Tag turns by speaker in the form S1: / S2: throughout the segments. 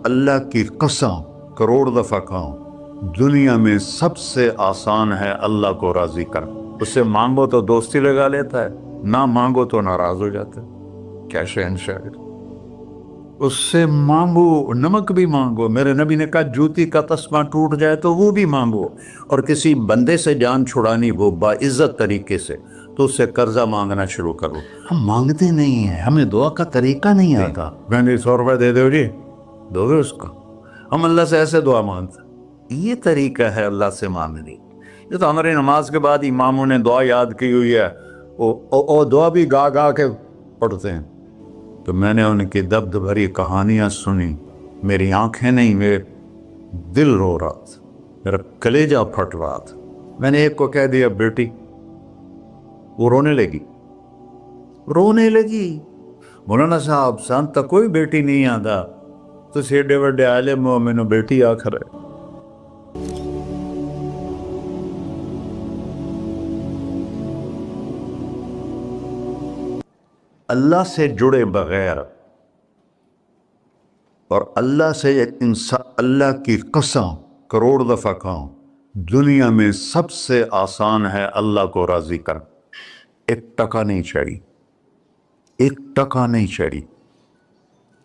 S1: اللہ کی قسم کروڑ دفعہ کہوں، دنیا میں سب سے آسان ہے اللہ کو راضی کر. اس سے مانگو تو دوستی لگا لیتا ہے، نہ مانگو تو ناراض ہو جاتا ہے. کیا شہنشاہ! اس سے مانگو، نمک بھی مانگو. میرے نبی نے کہا جوتی کا تسمہ ٹوٹ جائے تو وہ بھی مانگو. اور کسی بندے سے جان چھڑانی وہ باعزت طریقے سے، تو اس سے قرضہ مانگنا شروع کرو. ہم مانگتے نہیں ہیں، ہمیں دعا کا طریقہ نہیں آتا. میں نے 100 روپے دے دو جی، دو گے اس کو؟ ہم اللہ سے ایسے دعا مانگتے. یہ طریقہ ہے اللہ سے مانگنے. یہ تو ہماری نماز کے بعد اماموں نے دعا یاد کی ہوئی ہے، وہ دعا بھی گا گا کے پڑھتے ہیں. تو میں نے ان کی دبد بھری کہانیاں سنی. میری آنکھیں نہیں، میرے دل رو رہا تھا، میرا کلیجہ پھٹ رہا تھا. میں نے ایک کو کہہ دیا بیٹی، وہ رونے لگی. مولانا صاحب سان تک کوئی بیٹی نہیں آتا، تو ایڈے وڈے عالم ہو، مینوں بیٹی آخر ہے. اللہ سے جڑے بغیر اور اللہ سے انسان، اللہ کی قسم کروڑ دفعہ کہوں، دنیا میں سب سے آسان ہے اللہ کو راضی کر. 1 ٹکا نہیں چڑھی، 1 ٹکا نہیں چڑھی.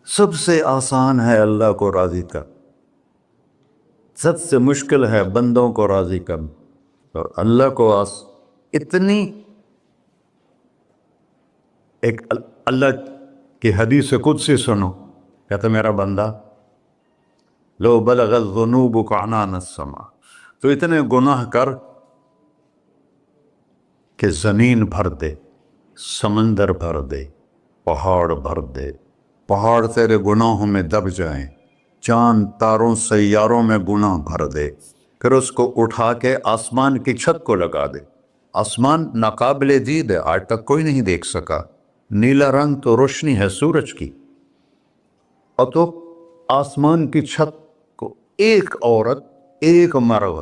S1: سب سے آسان ہے اللہ کو راضی کر، سب سے مشکل ہے بندوں کو راضی کر. اور اللہ کو اتنی ایک اللہ کی حدیث قدسی سنو، کہتا میرا بندہ لو بلغ الذنوب عنان السماء، تو اتنے گناہ کر کہ زمین بھر دے، سمندر بھر دے، پہاڑ بھر دے. پہاڑ تیرے گناہوں میں دب جائیں، چاند تاروں سیاروں میں گناہ بھر دے. پھر اس کو اٹھا کے آسمان کی چھت کو لگا دے. آسمان ناقابل دید ہے، آج تک کوئی نہیں دیکھ سکا. نیلا رنگ تو روشنی ہے سورج کی. اور تو آسمان کی چھت کو ایک عورت، ایک مرد،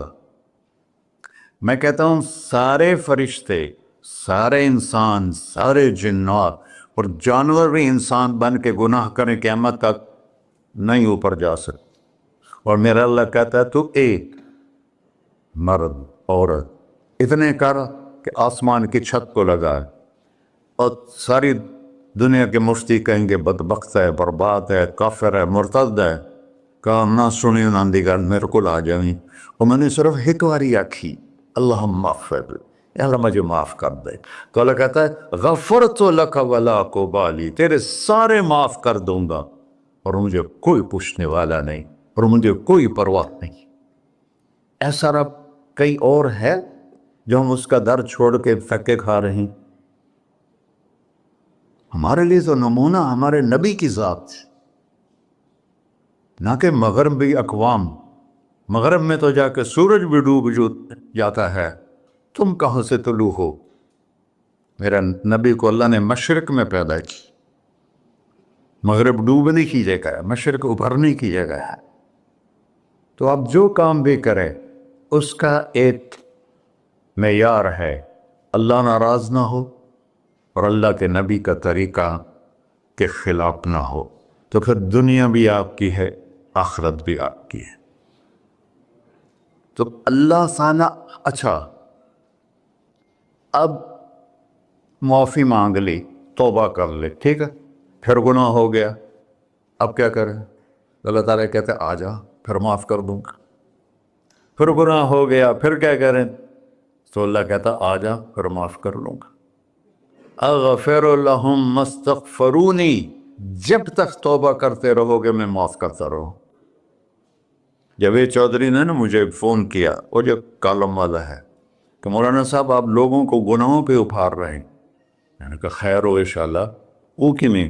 S1: میں کہتا ہوں سارے فرشتے، سارے انسان، سارے جنات اور جانور بھی انسان بن کے گناہ کریں، قیامت تک نہیں اوپر جا سکتے. اور میرا اللہ کہتا ہے تو ایک مرد عورت اتنے کر کہ آسمان کی چھت کو لگائے. اور ساری دنیا کے مفتی کہیں گے بدبخت ہے، برباد ہے، کافر ہے، مرتد ہے. کہا نہ سنی نہ دیگر میرے کو آ جائیں. اور میں نے صرف ایک باری آکھی اللہم اغفر، اللہ مجھے معاف کر دے. تو اللہ کہتا ہے غفرت لک ولا ابالی، تیرے سارے معاف کر دوں گا اور مجھے کوئی پوچھنے والا نہیں اور مجھے کوئی پرواہ نہیں. ایسا رب کئی اور ہے جو ہم اس کا در چھوڑ کے پھکے کھا رہے ہیں. ہمارے لیے تو نمونہ ہمارے نبی کی ذات، نہ کہ مغربی اقوام. مغرب میں تو جا کے سورج بھی ڈوب جاتا ہے، تم کہاں سے طلوع ہو؟ میرا نبی کو اللہ نے مشرق میں پیدا کی. مغرب ڈوبنے کی جگہ ہے، مشرق ابھرنے کی جگہ ہے. تو آپ جو کام بھی کریں اس کا ایک معیار ہے، اللہ ناراض نہ ہو اور اللہ کے نبی کا طریقہ کے خلاف نہ ہو. تو پھر دنیا بھی آپ کی ہے، آخرت بھی آپ کی ہے. تو اللہ سانا. اچھا اب معافی مانگ لی، توبہ کر لے، ٹھیک ہے، پھر گناہ ہو گیا، اب کیا کریں؟ اللہ تعالیٰ کہتے آ جا پھر معاف کر دوں گا. پھر گناہ ہو گیا، پھر کیا کریں؟ تو اللہ کہتا آ جا پھر معاف کر لوں گا. اغفر لہم مستغفرونی، جب تک توبہ کرتے رہو گے میں معاف کرتا رہوں. جاوید چودھری نے نا مجھے فون کیا، وہ جو کالم والا ہے، کہ مولانا صاحب آپ لوگوں کو گناہوں پہ ابھار رہے ہیں. میں نے کہا خیر ہو انشاءاللہ. وہ کی میں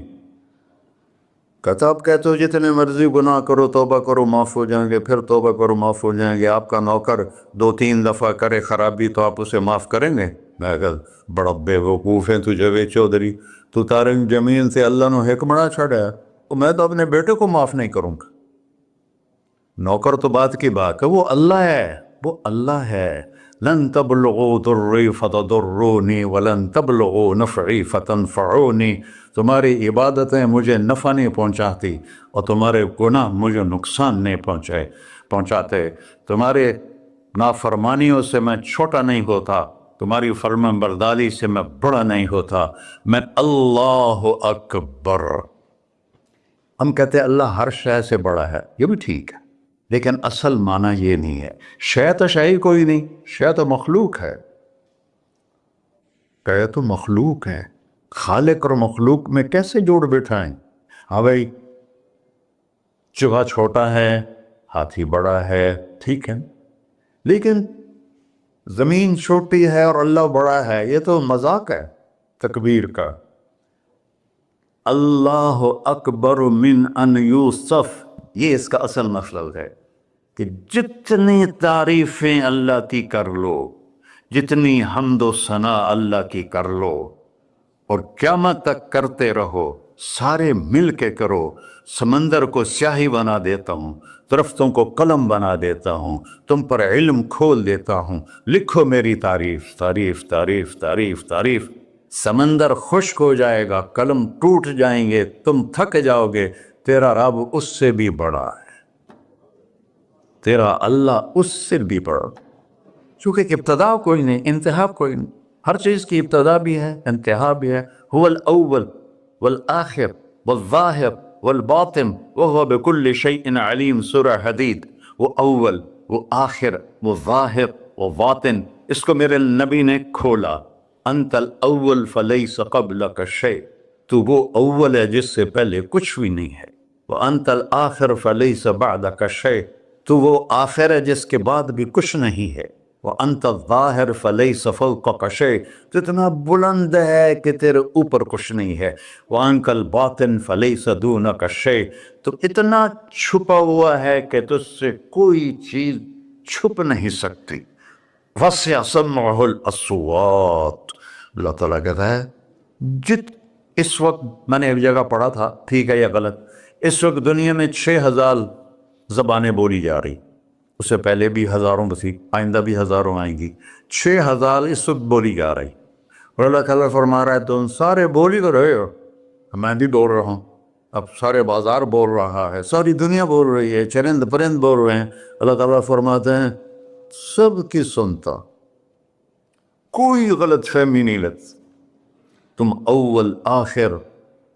S1: کہتا آپ کہتے ہو جتنے مرضی گناہ کرو توبہ کرو معاف ہو جائیں گے، پھر توبہ کرو معاف ہو جائیں گے. آپ کا نوکر 2-3 دفعہ کرے خرابی تو آپ اسے معاف کریں گے؟ میں کہا بڑا بے وقوف ہے تو جاوید چودھری، تو تارنگ زمین سے اللہ نے حکمراں چھڑا ہے، میں تو اپنے بیٹے کو معاف نہیں کروں گا. نوکر تو بات کی بات ہے، وہ اللہ ہے، وہ اللہ ہے. لن تبلغوا ضری فتضرونی ولن تبلغوا نفعی فتنفعونی، تمہاری عبادتیں مجھے نفع نہیں پہنچاتی اور تمہارے گناہ مجھے نقصان نہیں پہنچاتے، تمہارے نافرمانیوں سے میں چھوٹا نہیں ہوتا، تمہاری فرمان برداری سے میں بڑا نہیں ہوتا، میں اللہ اکبر۔ ہم کہتے ہیں اللہ ہر شے سے بڑا ہے، یہ بھی ٹھیک ہے، لیکن اصل معنی یہ نہیں ہے۔ شے تو شے ہی کوئی نہیں، شے تو مخلوق ہے، کہ تو مخلوق ہے، خالق اور مخلوق میں کیسے جوڑ بٹھائیں؟ ہاں بھائی، چوہا چھوٹا ہے، ہاتھی بڑا ہے، ٹھیک ہے، لیکن زمین چھوٹی ہے اور اللہ بڑا ہے، یہ تو مذاق ہے تکبیر کا۔ اللہ اکبر من ان یوصف، یہ اس کا اصل مطلب ہے کہ جتنی تعریفیں اللہ کی کر لو، جتنی حمد و ثنا اللہ کی کر لو اور قیامت تک کرتے رہو، سارے مل کے کرو، سمندر کو سیاہی بنا دیتا ہوں، درختوں کو قلم بنا دیتا ہوں، تم پر علم کھول دیتا ہوں، لکھو میری تعریف، تعریف تعریف تعریف تعریف۔ سمندر خشک ہو جائے گا، قلم ٹوٹ جائیں گے، تم تھک جاؤ گے، تیرا رب اس سے بھی بڑا ہے، تیرا اللہ اس سے بھی بڑا، چونکہ ابتدا کوئی نہیں، انتہا کوئی نہیں، ہر چیز کی ابتدا بھی ہے، انتہا بھی ہے۔ هو الاول والآخر والظاہر والباطن وهو بكل شيء علیم، سورہ حدید۔ وہ اول، وہ آخر، وہ ظاہر، وہ باطن، اس کو میرے نبی نے کھولا۔ انت الاول فلیس قبلک شیء، تو وہ اول ہے جس سے پہلے کچھ بھی نہیں ہے۔ وانت الآخر فلیس بعدک شیء، تو وہ آخر ہے جس کے بعد بھی کچھ نہیں ہے۔ وانت الظاہر فلیس فوقک شیء، تو اتنا بلند ہے کہ تیرے اوپر کچھ نہیں ہے۔ وانت الباطن فلیس دونک شیء، تو اتنا چھپا ہوا ہے کہ تجھ سے کوئی چیز چھپ نہیں سکتی۔ وسع سمعہ الاصوات، اللہ تعالیٰ کہتا ہے اس وقت میں نے ایک جگہ پڑھا تھا، ٹھیک ہے یا غلط، اس وقت دنیا میں 6000 زبانیں بولی جا رہی، اس سے پہلے بھی ہزاروں بسی، آئندہ بھی ہزاروں آئیں گی، 6000 اس وقت بولی جا رہی، اور اللہ تعالیٰ فرما رہا ہے تم سارے بولی تو رہے ہو، میں بھی بول رہا ہوں، اب سارے بازار بول رہا ہے، ساری دنیا بول رہی ہے، چرند پرند بول رہے ہیں، اللہ تعالیٰ فرماتے ہیں سب کی سنتا، کوئی غلط فہمی نہیں لگتی، تم اول آخر،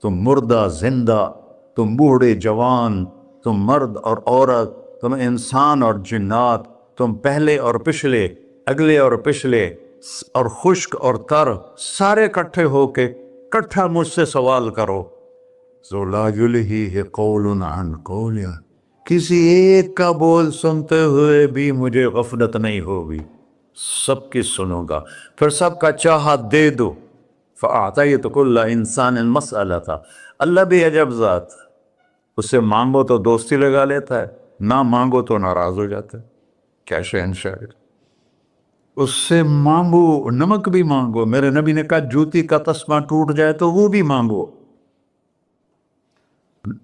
S1: تم مردہ زندہ، تم بوڑھے جوان، تم مرد اور عورت، تم انسان اور جنات، تم پہلے اور پچھلے، اگلے اور پچھلے، اور خشک اور تر، سارے اکٹھے ہو کے اکٹھا مجھ سے سوال کرو۔ ذو لا یلہیہ قول عن قول، کسی ایک کا بول سنتے ہوئے بھی مجھے غفلت نہیں ہوگی، سب کی سنوں گا، پھر سب کا چاہا دے دو۔ فَأَعْطَيْتُ كُلَّ إِنسَانٍ مَسْأَلَةً، اللہ بھی عجب ذات، اس سے مانگو تو دوستی لگا لیتا ہے، نہ مانگو تو ناراض ہو جاتا ہے، کیا شہنشاہ، اس سے مانگو، نمک بھی مانگو، میرے نبی نے کہا جوتی کا تسمہ ٹوٹ جائے تو وہ بھی مانگو،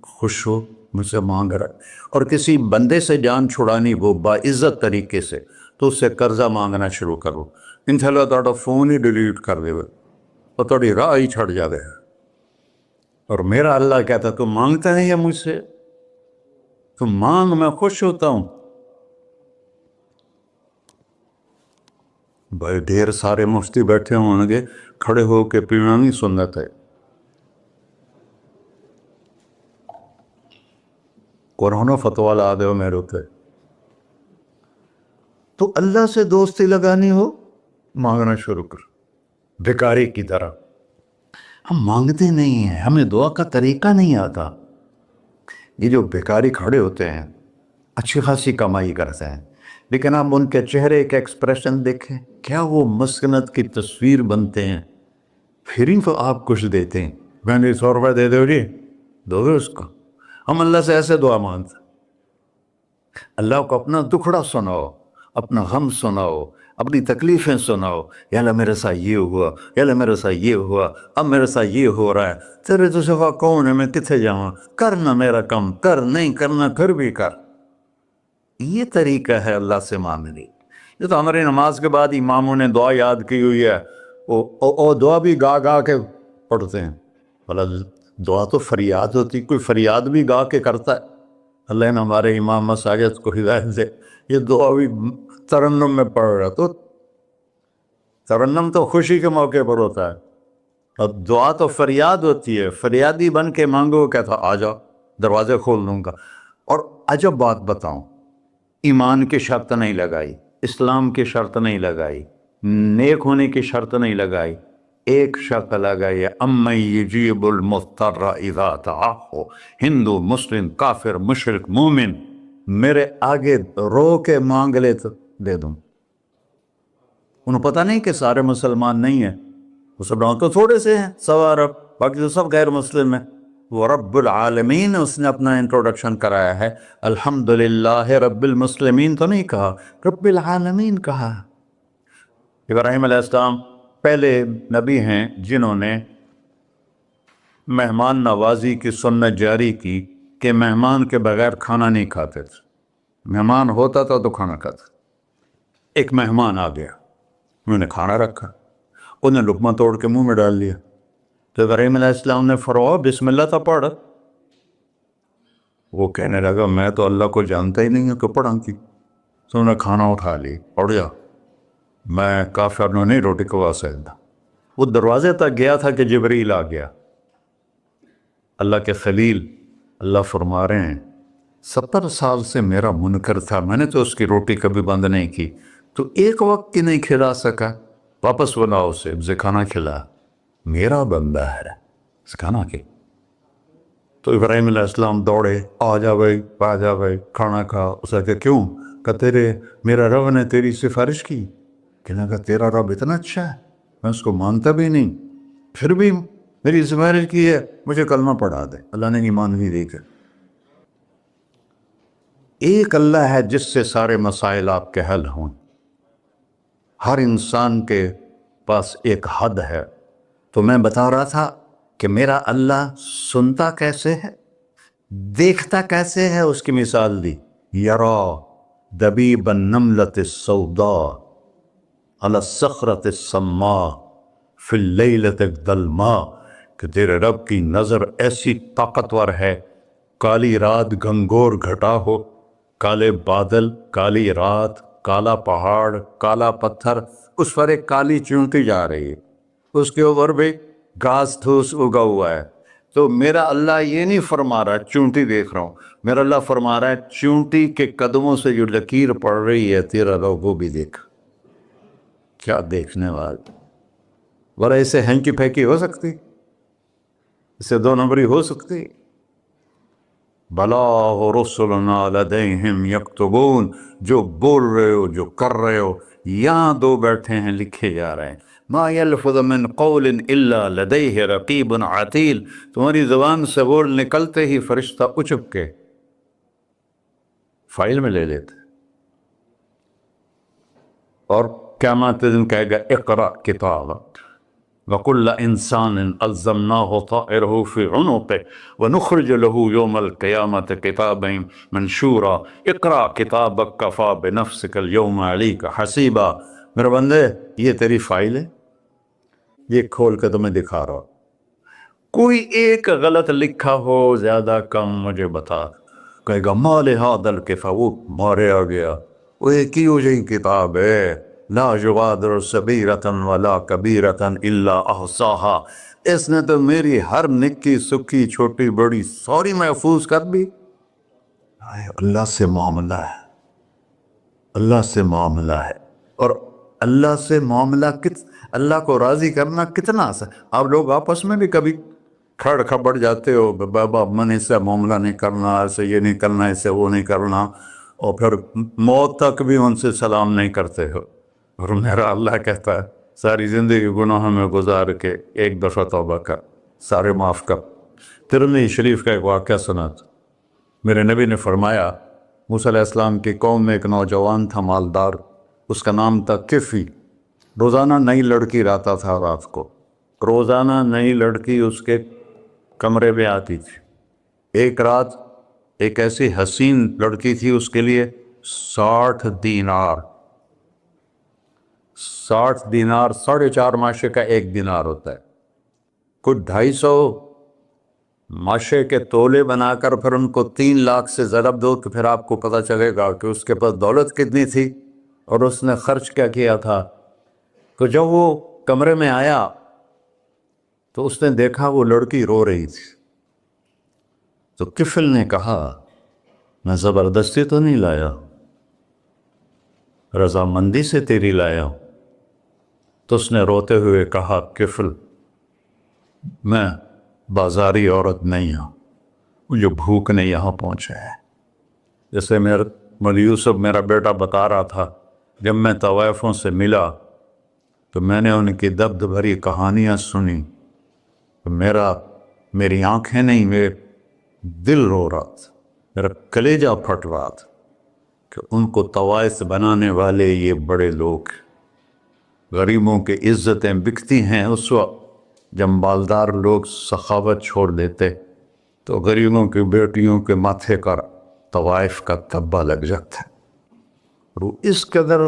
S1: خوش ہو مجھ سے مانگ رہا ہے۔ اور کسی بندے سے جان چھڑانی ہو باعزت طریقے سے تو اس سے قرضہ مانگنا شروع کرو، انشاءاللہ تھوڑا فون ہی ڈیلیٹ کر دے اور تھوڑی راہ ہی چھڑ جاوے۔ اور میرا اللہ کہتا تم مانگتا ہے یا مجھ سے، تم مانگ، میں خوش ہوتا ہوں۔ بھائی ڈھیر سارے مفتی بیٹھے ہوں گے، کھڑے ہو کے پینا نہیں سنت ہے، قرآن و فتویٰ لا دے میرے ہوتے، تو اللہ سے دوستی لگانی ہو مانگنا شروع کر، بھکاری کی طرح۔ ہم مانگتے نہیں ہیں، ہمیں دعا کا طریقہ نہیں آتا۔ یہ جو بھکاری کھڑے ہوتے ہیں اچھی خاصی کمائی کرتے ہیں، لیکن آپ ان کے چہرے کے ایکسپریشن دیکھیں، کیا وہ مسکنت کی تصویر بنتے ہیں، پھر ہی تو آپ کچھ دیتے ہیں، میں نے 100 روپے دے دو جی، دو گے اس کو؟ ہم اللہ سے ایسے دعا مانگتے ہیں، اللہ کو اپنا دکھڑا سناؤ، اپنا غم سناؤ، اپنی تکلیفیں سناؤ، یا اللہ میرے ساتھ یہ ہوا، یا اللہ میرے ساتھ یہ ہوا، اب میرے ساتھ یہ ہو رہا ہے، تیرے تو سوا کون ہے، میں کتنے جاؤں، کرنا میرا کم، کر نہیں کرنا پھر بھی کر۔ یہ طریقہ ہے اللہ سے مانگنے، یہ تو ہماری نماز کے بعد اماموں نے دعا یاد کی ہوئی ہے، وہ دعا بھی گا گا کے پڑھتے ہیں۔ بھلا دعا تو فریاد ہوتی، کوئی فریاد بھی گا کے کرتا ہے؟ اللہ نے ہمارے امام مساجد کو ہدایت دے، یہ دعا بھی ترنم میں پڑھ رہا، تو ترنم تو خوشی کے موقع پر ہوتا ہے، اب دعا تو فریاد ہوتی ہے، فریادی بن کے مانگو، کہتا آ جاؤ دروازے کھول دوں گا۔ اور عجب بات بتاؤں، ایمان کی شرط نہیں لگائی، اسلام کی شرط نہیں لگائی، نیک ہونے کی شرط نہیں لگائی، ایک شرط لگائی ہے، امن یجیب المضطر اذا دعاہ۔ ہندو، مسلم، کافر، مشرک، مومن میرے آگے رو کے مانگ لے تو دے دوں۔ انہیں پتہ نہیں کہ سارے مسلمان نہیں ہیں، مسلمان تو تھوڑے سے ہیں، 1.25 ارب، باقی تو سب غیر مسلم ہیں۔ وہ رب العالمین اس نے اپنا انٹروڈکشن کرایا ہے، الحمدللہ رب المسلمین تو نہیں کہا، رب العالمین کہا۔ ابراہیم علیہ السلام پہلے نبی ہیں جنہوں نے مہمان نوازی کی سنت جاری کی کہ مہمان کے بغیر کھانا نہیں کھاتے تھے، مہمان ہوتا تھا تو کھانا کھاتے۔ ایک مہمان آ گیا، انہوں نے کھانا رکھا، انہیں لقمہ توڑ کے منہ میں ڈال لیا، تو ابراہیم علیہ السلام نے فرمایا بسم اللہ تھا پڑھ۔ وہ کہنے لگا میں تو اللہ کو جانتا ہی نہیں ہوں کہ پڑھا کی، تو انہوں نے کھانا اٹھا لی، پڑھ جا، میں کافر نو نہیں روٹی کھوا سکتا۔ وہ دروازے تک گیا تھا کہ جبریل آ گیا، اللہ کے خلیل، اللہ فرما رہے ہیں 70 سال سے میرا منکر تھا، میں نے تو اس کی روٹی کبھی بند نہیں کی، تو ایک وقت کی نہیں کھلا سکا، واپس بلاؤ اسے، اسے کھانا کھلا، میرا بندہ ہے، اسے کھانا کھلا۔ تو ابراہیم علیہ السلام دوڑے، آ جا بھائی، آ جا بھائی، کھانا کھا۔ اسے کہ کیوں؟ کہ میرا رب نے تیری سفارش کی۔ کہنے لگا تیرا رب اتنا اچھا ہے، میں اس کو مانتا بھی نہیں، پھر بھی میری سفارش کی ہے، مجھے کلمہ پڑھا دے۔ اللہ نے ایمان بھی دے کر، ایک اللہ ہے جس سے سارے مسائل آپ کے حل ہوں۔ ہر انسان کے پاس ایک حد ہے، تو میں بتا رہا تھا کہ میرا اللہ سنتا کیسے ہے، دیکھتا کیسے ہے، اس کی مثال دی، یرا دبیب النملۃ السوداء علی الصخرۃ الصماء فی اللیلۃ الظلماء، کہ تیرے رب کی نظر ایسی طاقتور ہے، کالی رات گھنگور گھٹا ہو، کالے بادل، کالی رات، کالا پہاڑ، کالا پتھر، اس پر ایک کالی چونٹی جا رہی ہے، اس کے اوپر بھی گھاس پھوس اگا ہوا ہے۔ تو میرا اللہ یہ نہیں فرما رہا چونٹی دیکھ رہا ہوں، میرا اللہ فرما رہا ہے چونٹی کے قدموں سے جو لکیر پڑ رہی ہے تیرا رب وہ بھی دیکھ۔ کیا دیکھنے والا، ورہ اسے ہینکی پھینکی ہو سکتی، اسے 2 نمبری ہو سکتی؟ بلاغ رسلنا لدیہم یکتبون، جو بول رہے ہو، جو کر رہے ہو، یہاں 2 بیٹھے ہیں، لکھے جا رہے ہیں۔ ما یلفظ من قول الا لدیہ رقیب عتید، تمہاری زبان سے بول نکلتے ہی فرشتہ اچک کے فائل میں لے لیتے، اور قیامت دن کہے گا اقرأ کتابک وَكُلَّ إِنسَانٍ أَلْزَمْنَاهُ طَائِرَهُ فِي عُنُقِهِ وَنُخْرِجُ لَهُ يَوْمَ الْقِيَامَةِ كِتَابًا مَنْشُورًا اقرأ کتابک کفیٰ بنفسک اليوم علیک حسیبا۔ میرے بندے یہ تیری فائل ہے، یہ کھول کے تمہیں دکھا رہا ہوں، کوئی ایک غلط لکھا ہو زیادہ کم مجھے بتا۔ کہے گا ما لہذا الکتاب، وہ مارے آ گیا، وہ ایک ہی ہو جائیں کتاب ہے، لا یغادر صغیرۃ ولا کبیرۃ الا احصاها، اس نے تو میری ہر نکی سکی چھوٹی بڑی ساری محفوظ کر دی۔ اللہ سے معاملہ ہے، اللہ سے معاملہ ہے، اور اللہ سے معاملہ اللہ کو راضی کرنا کتنا آسان۔ آپ لوگ آپس میں بھی کبھی کھڑ کھپڑ جاتے ہو، بابا من اس سے معاملہ نہیں کرنا، ایسے یہ نہیں کرنا، ایسے وہ نہیں کرنا، اور پھر موت تک بھی ان سے سلام نہیں کرتے ہو۔ اور میرا اللہ کہتا ہے ساری زندگی گناہوں میں گزار کے ایک دفعہ توبہ کر، سارے معاف کر۔ ترمذی شریف کا ایک واقعہ سنا تھا، میرے نبی نے فرمایا موسیٰ علیہ السلام کی قوم میں ایک نوجوان تھا مالدار، اس کا نام تھا کفی، روزانہ نئی لڑکی لاتا تھا، رات کو روزانہ نئی لڑکی اس کے کمرے میں آتی تھی۔ ایک رات ایک ایسی حسین لڑکی تھی، اس کے لیے 60 دینار 60 دینار 4.5 ماشے کا 1 دینار ہوتا ہے، کچھ 250 ماشے کے تولے بنا کر پھر ان کو 3 لاکھ سے ضرب دو تو پھر آپ کو پتہ چلے گا کہ اس کے پاس دولت کتنی تھی اور اس نے خرچ کیا کیا تھا۔ تو جب وہ کمرے میں آیا تو اس نے دیکھا وہ لڑکی رو رہی تھی، تو کفل نے کہا میں زبردستی تو نہیں لایا، رضامندی سے تیری لایا ہوں۔ تو اس نے روتے ہوئے کہا کفل میں بازاری عورت نہیں ہوں، مجھے بھوک نے یہاں پہنچا ہے۔ جیسے مولی یوسف میرا بیٹا بتا رہا تھا، جب میں طوائفوں سے ملا تو میں نے ان کی درد بھری کہانیاں سنی تو میری آنکھیں نہیں، میرے دل رو رہا تھا، میرا کلیجہ پھٹ رہا تھا کہ ان کو طوائف بنانے والے یہ بڑے لوگ، غریبوں کی عزتیں بکتی ہیں۔ اس وقت جب مالدار لوگ سخاوت چھوڑ دیتے تو غریبوں کی بیٹیوں کے ماتھے کا طوائف کا تبا لگ جاتا ہے۔ اور اس قدر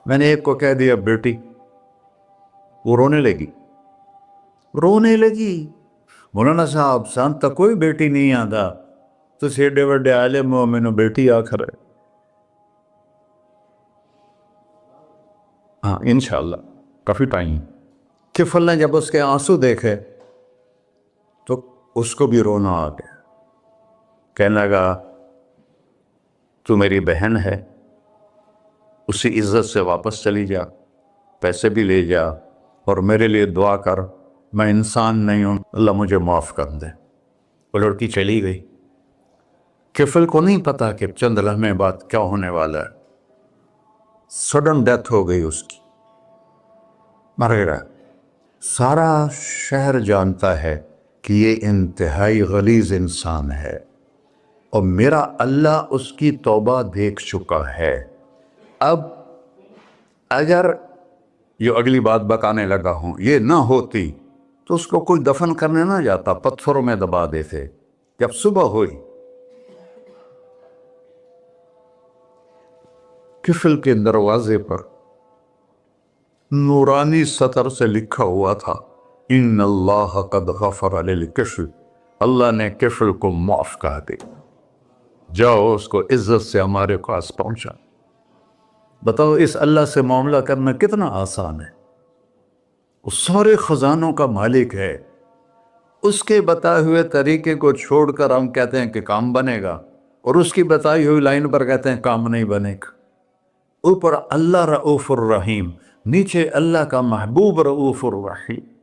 S1: میں نے ایک کو کہہ دیا بیٹی، وہ رونے لگی۔ مولانا صاحب سانتا کوئی بیٹی نہیں آتا، تو ایڈے وڈے عالم ہو، میں نے بیٹی آخر ہے۔ ہاں انشاءاللہ کافی ٹائم۔ کفل نے جب اس کے آنسو دیکھے تو اس کو بھی رونا آ گیا، کہنے لگا تو میری بہن ہے، اسی عزت سے واپس چلی جا، پیسے بھی لے جا اور میرے لیے دعا کر، میں انسان نہیں ہوں، اللہ مجھے معاف کر دے۔ وہ لڑکی چلی گئی۔ کفل کو نہیں پتا کہ چند لمحے بعد کیا ہونے والا ہے۔ سڈن ڈیتھ ہو گئی اس کی، مر گیا۔ سارا شہر جانتا ہے کہ یہ انتہائی غلیظ انسان ہے اور میرا اللہ اس کی توبہ دیکھ چکا ہے۔ اب اگر یہ اگلی بات بتانے لگا ہوں یہ نہ ہوتی تو اس کو کوئی دفن کرنے نہ جاتا، پتھروں میں دبا دیتے۔ جب صبح ہوئی کفل کے دروازے پر نورانی سطر سے لکھا ہوا تھا ان اللہ قد غفر للکفل، اللہ نے کفل کو معاف کر دے، جاؤ اس کو عزت سے ہمارے پاس پہنچا۔ بتاؤ اس اللہ سے معاملہ کرنا کتنا آسان ہے۔ وہ سارے خزانوں کا مالک ہے، اس کے بتائے ہوئے طریقے کو چھوڑ کر ہم کہتے ہیں کہ کام بنے گا، اور اس کی بتائی ہوئی لائن پر کہتے ہیں کام نہیں بنے گا۔ اوپر اللہ رؤوف الرحیم، نیچے اللہ کا محبوب رؤوف الرحیم۔